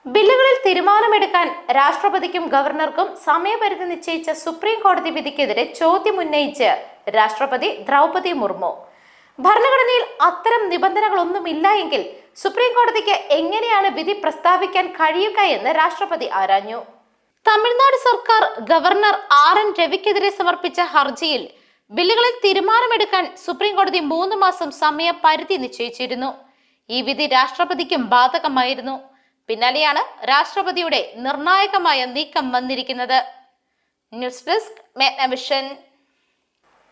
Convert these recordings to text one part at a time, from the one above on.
ബില്ലുകളിൽ തീരുമാനമെടുക്കാൻ രാഷ്ട്രപതിക്കും ഗവർണർക്കും സമയപരിധി നിശ്ചയിച്ച സുപ്രീം കോടതി വിധിക്കെതിരെ ചോദ്യം ഉന്നയിച്ച് രാഷ്ട്രപതി ദ്രൗപദി മുർമു. ഭരണഘടനയിൽ അത്തരം നിബന്ധനകളൊന്നുമില്ല എങ്കിൽ സുപ്രീം കോടതിക്ക് എങ്ങനെയാണ് വിധി പ്രസ്താവിക്കാൻ കഴിയുക എന്ന് രാഷ്ട്രപതി ആരാഞ്ഞു. തമിഴ്നാട് സർക്കാർ ഗവർണർ RN രവിക്കെതിരെ സമർപ്പിച്ച ഹർജിയിൽ ബില്ലുകളിൽ തീരുമാനമെടുക്കാൻ സുപ്രീം കോടതി 3 മാസം സമയപരിധി നിശ്ചയിച്ചിരുന്നു. ഈ വിധി രാഷ്ട്രപതിക്കും ബാധകമായിരുന്നു. പിന്നാലെയാണ് രാഷ്ട്രപതിയുടെ നിർണായകമായ നീക്കം വന്നിരിക്കുന്നത്. News desk Megnavision.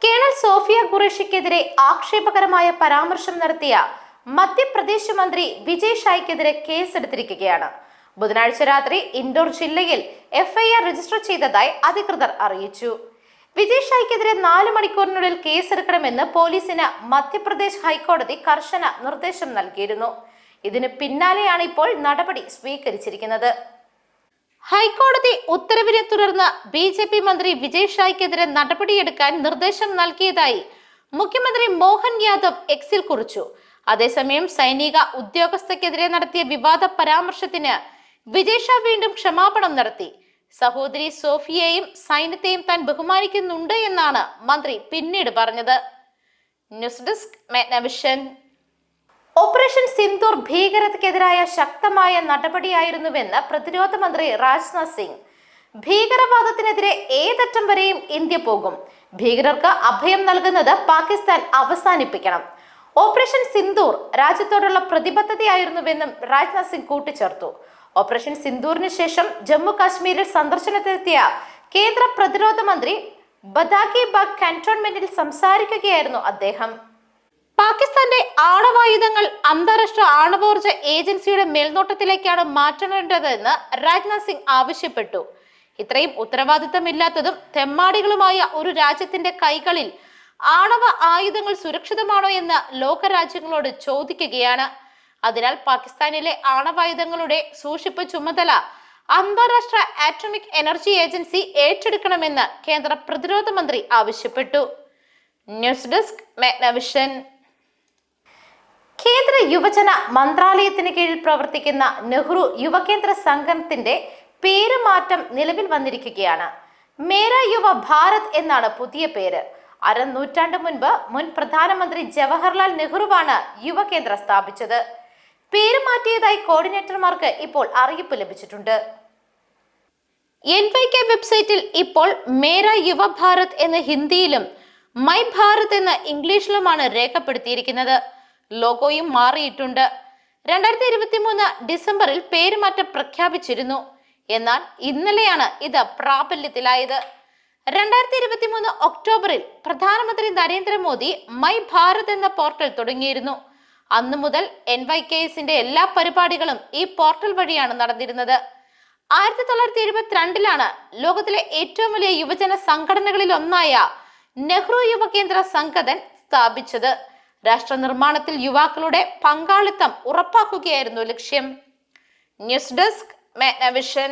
Colonel Sofia ഖുറേഷിക്കെതിരെ ആക്ഷേപകരമായ പരാമർശം നടത്തിയ മധ്യപ്രദേശ് മന്ത്രി വിജയ് ഷായ്ക്കെതിരെ കേസെടുത്തിരിക്കുകയാണ്. ബുധനാഴ്ച രാത്രി ഇൻഡോർ ജില്ലയിൽ FIR രജിസ്റ്റർ ചെയ്തതായി അധികൃതർ അറിയിച്ചു. വിജയ് ഷായ്ക്കെതിരെ 4 മണിക്കൂറിനുള്ളിൽ കേസെടുക്കണമെന്ന് പോലീസിന് മധ്യപ്രദേശ് ഹൈക്കോടതി കർശന നിർദ്ദേശം നൽകിയിരുന്നു. ഇതിന് പിന്നാലെയാണ് ഇപ്പോൾ നടപടി സ്വീകരിച്ചിരിക്കുന്നത്. ഹൈക്കോടതി ഉത്തരവിനെ തുടർന്ന് BJP മന്ത്രി വിജയ് ഷായ്ക്കെതിരെ നടപടിയെടുക്കാൻ നിർദ്ദേശം നൽകിയതായി മുഖ്യമന്ത്രി മോഹൻ യാദവ് എക്സിൽ കുറിച്ചു. അതേസമയം സൈനിക ഉദ്യോഗസ്ഥക്കെതിരെ നടത്തിയ വിവാദ പരാമർശത്തിന് വിജയ് ഷാ വീണ്ടും ക്ഷമാപണം നടത്തി. സഹോദരി സോഫിയയെയും സൈന്യത്തെയും താൻ ബഹുമാനിക്കുന്നുണ്ട് എന്നാണ് മന്ത്രി പിന്നീട് പറഞ്ഞത്. ന്യൂസ് ഡെസ്ക് മെഗ്നവിഷൻ. ഓപ്പറേഷൻ സിന്ദൂർ ഭീകരതയ്ക്കെതിരായ ശക്തമായ നടപടിയായിരുന്നുവെന്ന് പ്രതിരോധ മന്ത്രി രാജ്നാഥ് സിംഗ്. ഭീകരവാദത്തിനെതിരെ ഏതറ്റം വരെയും ഇന്ത്യ പോകും. ഭീകരർക്ക് അഭയം നൽകുന്നത് പാകിസ്ഥാൻ അവസാനിപ്പിക്കണം. ഓപ്പറേഷൻ സിന്ദൂർ രാജ്യത്തോടുള്ള പ്രതിബദ്ധതയായിരുന്നുവെന്നും രാജ്നാഥ് സിംഗ് കൂട്ടിച്ചേർത്തു. ഓപ്പറേഷൻ സിന്ദൂറിന് ശേഷം ജമ്മു കാശ്മീരിൽ സന്ദർശനത്തിനെത്തിയ കേന്ദ്ര പ്രതിരോധ മന്ത്രി ബദാക്കി ബാഗ് കാന്റോൺമെന്റിൽ സംസാരിക്കുകയായിരുന്നു അദ്ദേഹം. പാകിസ്ഥാന്റെ ആണവായുധങ്ങൾ അന്താരാഷ്ട്ര ആണവോർജ ഏജൻസിയുടെ മേൽനോട്ടത്തിലേക്കാണ് മാറ്റേണ്ടതെന്ന് രാജ്നാഥ് സിംഗ് ആവശ്യപ്പെട്ടു. ഇത്രയും ഉത്തരവാദിത്തമില്ലാത്തതും തെമ്മാടികളുമായ ഒരു രാജ്യത്തിന്റെ കൈകളിൽ ആണവ ആയുധങ്ങൾ സുരക്ഷിതമാണോ എന്ന് ലോകരാജ്യങ്ങളോട് ചോദിക്കുകയാണ്. അതിനാൽ പാകിസ്ഥാനിലെ ആണവായുധങ്ങളുടെ സൂക്ഷിപ്പ് ചുമതല അന്താരാഷ്ട്ര ആറ്റോമിക് എനർജി ഏജൻസി ഏറ്റെടുക്കണമെന്ന് കേന്ദ്ര പ്രതിരോധ മന്ത്രി ആവശ്യപ്പെട്ടു. ന്യൂസ് ഡെസ്ക് മെഗ്നവിഷൻ. കേന്ദ്ര യുവജന മന്ത്രാലയത്തിന് കീഴിൽ പ്രവർത്തിക്കുന്ന നെഹ്റു യുവകേന്ദ്ര സംഘത്തിന്റെ പേര് മാറ്റം നിലവിൽ വന്നിരിക്കുകയാണ്. മേര യുവ ഭാരത് എന്നാണ് പുതിയ പേര്. അരനൂറ്റാണ്ട് മുൻപ് മുൻ പ്രധാനമന്ത്രി ജവഹർലാൽ നെഹ്റുവാണ് യുവകേന്ദ്ര സ്ഥാപിച്ചത്. പേര് മാറ്റിയതായി കോർഡിനേറ്റർമാർക്ക് ഇപ്പോൾ അറിയിപ്പ് ലഭിച്ചിട്ടുണ്ട്. NYK വെബ്സൈറ്റിൽ ഇപ്പോൾ മേര യുവ ഭാരത് എന്ന് ഹിന്ദിയിലും മൈ ഭാരത് എന്ന് ഇംഗ്ലീഷിലുമാണ് രേഖപ്പെടുത്തിയിരിക്കുന്നത്. ലോഗോയും മാറിയിട്ടുണ്ട്. 2023 ഡിസംബറിൽ പേരുമാറ്റം പ്രഖ്യാപിച്ചിരുന്നു. എന്നാൽ ഇന്നലെയാണ് ഇത് പ്രാബല്യത്തിലായത്. 2023 ഒക്ടോബറിൽ പ്രധാനമന്ത്രി നരേന്ദ്രമോദി മൈ ഭാരത് എന്ന പോർട്ടൽ തുടങ്ങിയിരുന്നു. അന്നു മുതൽ NYKSന്റെ എല്ലാ പരിപാടികളും ഈ പോർട്ടൽ വഴിയാണ് നടന്നിരുന്നത്. 1972 ലോകത്തിലെ ഏറ്റവും വലിയ യുവജന സംഘടനകളിൽ ഒന്നായ നെഹ്റു യുവകേന്ദ്ര സംഘടൻ സ്ഥാപിച്ചത്. രാഷ്ട്ര നിർമ്മാണത്തിൽ യുവാക്കളുടെ പങ്കാളിത്തം ഉറപ്പാക്കുകയായിരുന്നു ലക്ഷ്യം. News desk മെഗ്നവിഷൻ.